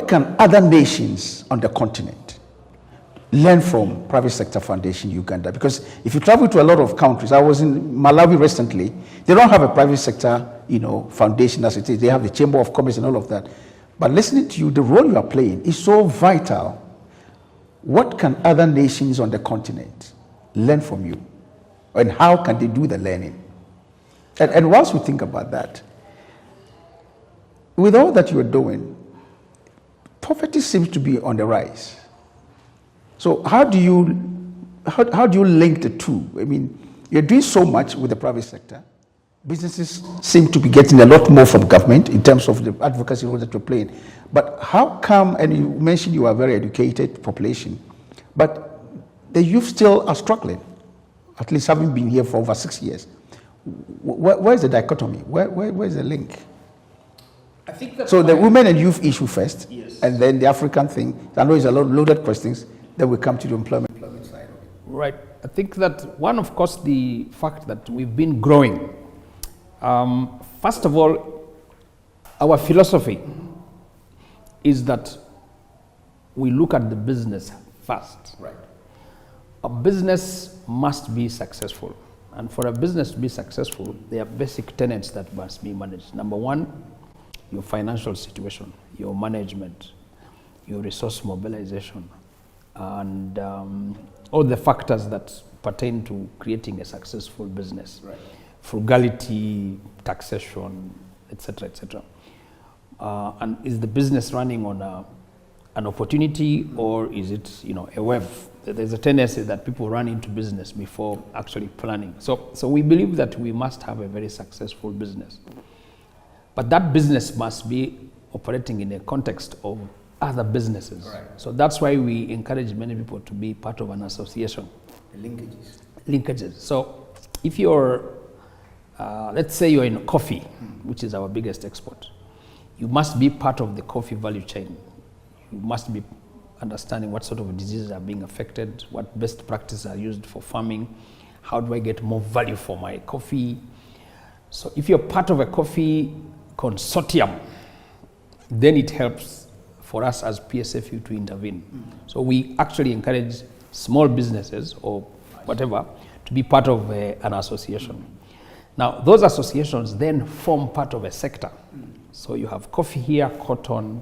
what can other nations on the continent learn from private sector foundation Uganda? Because if you travel to a lot of countries, I was in Malawi recently, they don't have a private sector, foundation as it is. They have the Chamber of Commerce and all of that. But listening to you, the role you are playing is so vital. What can other nations on the continent learn from you? And how can they do the learning? And once we think about that, with all that you are doing, poverty seems to be on the rise. So how do you link the two? I mean, you're doing so much with the private sector. Businesses seem to be getting a lot more from government in terms of the advocacy role that you're playing. But how come, and you mentioned you are a very educated population, but the youth still are struggling, at least having been here for over 6 years. Where's the dichotomy? Where's the link? I think that's so the women and youth issue first, yes, and then the African thing. I know it's a lot of loaded questions. Then we come to the employment side of it. Right. I think that one, of course, the fact that we've been growing. First of all, our philosophy is that we look at the business first. Right. A business must be successful. And for a business to be successful, there are basic tenets that must be managed. Number one, your financial situation, your management, your resource mobilization, and all the factors that pertain to creating a successful business. Right. Frugality, taxation, etc., etc. And is the business running on an opportunity, or is it, a wave? There's a tendency that people run into business before actually planning. So we believe that we must have a very successful business. But that business must be operating in a context of other businesses. Right. So that's why we encourage many people to be part of an association. Linkages. So if you're, let's say you're in coffee, which is our biggest export, you must be part of the coffee value chain. You must be understanding what sort of diseases are being affected, what best practices are used for farming, how do I get more value for my coffee. So if you're part of a coffee consortium, then it helps for us as PSFU to intervene. So we actually encourage small businesses or whatever to be part of an association. Now, those associations then form part of a sector. So you have coffee here, cotton,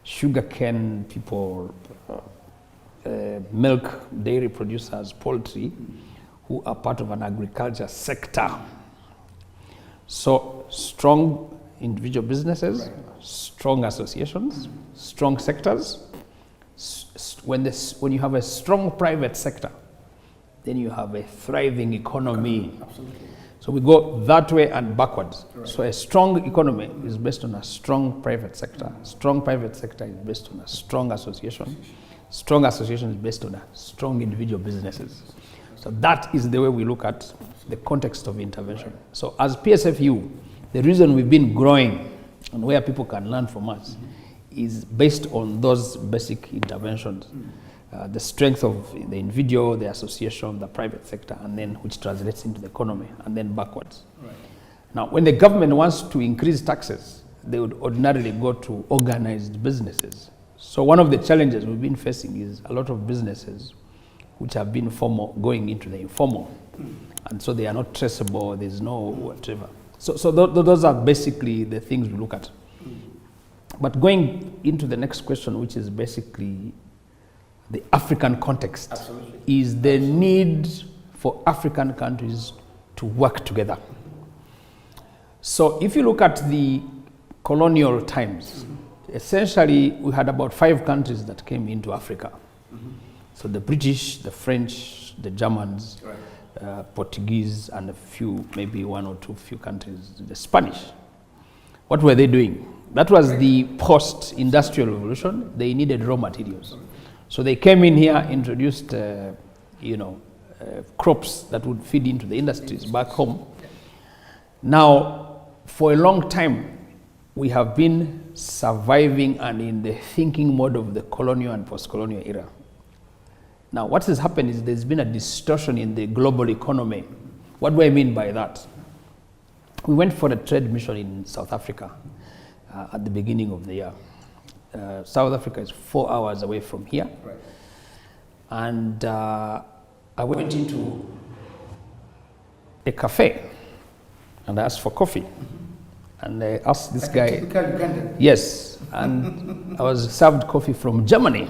sugarcane people, milk, dairy producers, poultry, who are part of an agriculture sector. So strong individual businesses, strong associations, strong sectors. When you have a strong private sector, then you have a thriving economy. Absolutely. So we go that way and backwards. Right. So a strong economy is based on a strong private sector. Strong private sector is based on a strong association. Strong association is based on a strong individual businesses. So that is the way we look at the context of intervention. So as PSFU, the reason we've been growing and where people can learn from us is based on those basic interventions. The strength of the individual, the association, the private sector, and then which translates into the economy, and then backwards. Right. Now, when the government wants to increase taxes, they would ordinarily go to organized businesses. So one of the challenges we've been facing is a lot of businesses which have been formal going into the informal, and so they are not traceable, there's no whatever. So those are basically the things we look at. But going into the next question, which is basically the African context. Absolutely. Is the need for African countries to work together. So if you look at the colonial times, essentially we had about 5 countries that came into Africa. So the British, the French, the Germans, Portuguese, and a few, maybe 1 or 2 few countries, the Spanish. What were they doing? That was the post-industrial revolution. They needed raw materials. So they came in here, introduced, crops that would feed into the industries back home. Now, for a long time, we have been surviving and in the thinking mode of the colonial and post-colonial era. Now, what has happened is there's been a distortion in the global economy. What do I mean by that? We went for a trade mission in South Africa at the beginning of the year. South Africa is 4 hours away from here. Right. And I went into a cafe and I asked for coffee. And I asked this guy. Typical Ugandan. Yes, and I was served coffee from Germany.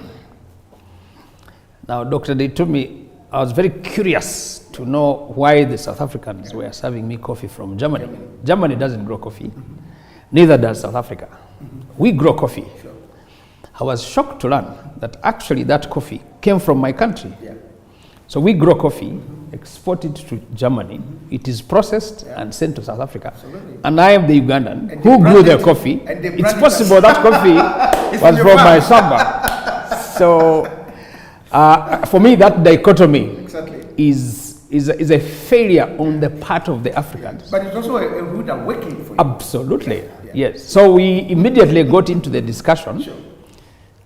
Now, Doctor, they told me, I was very curious to know why the South Africans were serving me coffee from Germany. Germany doesn't grow coffee, neither does South Africa. We grow coffee. Sure. I was shocked to learn that actually that coffee came from my country. Yeah. So we grow coffee, export it to Germany, it is processed and sent to South Africa. Absolutely. And I am the Ugandan And who they grew brand the it, coffee. and they It's brand it possible as- that coffee It's was in from your my farm. samba. So for me, that dichotomy Exactly. is a failure on the part of the Africans. But it's also a rude awakening for you. Absolutely, Yeah. yes. So we immediately got into the discussion Sure.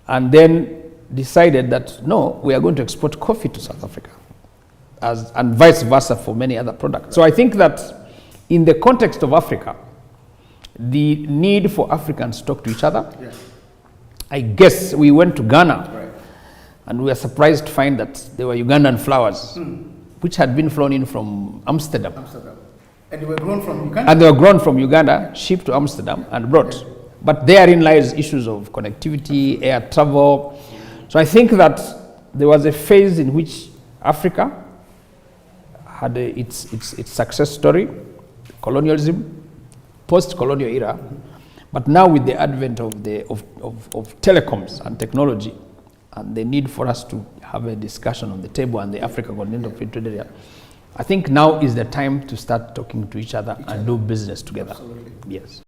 and then decided that no, we are going to export coffee to South Africa, and vice versa for many other products. So I think that in the context of Africa, the need for Africans to talk to each other, Yeah. I guess we went to Ghana Right. and we were surprised to find that there were Ugandan flowers which had been flown in from Amsterdam. Amsterdam. And they were grown from Uganda. And they were grown from Uganda, shipped to Amsterdam and brought. But therein lies issues of connectivity, air travel. So I think that there was a phase in which Africa had its success story, colonialism, post-colonial era. But now with the advent of telecoms and technology, and the need for us to have a discussion on the table and the Africa Continental Free Trade Area, I think now is the time to start talking to each other and do business together. Absolutely. Yes.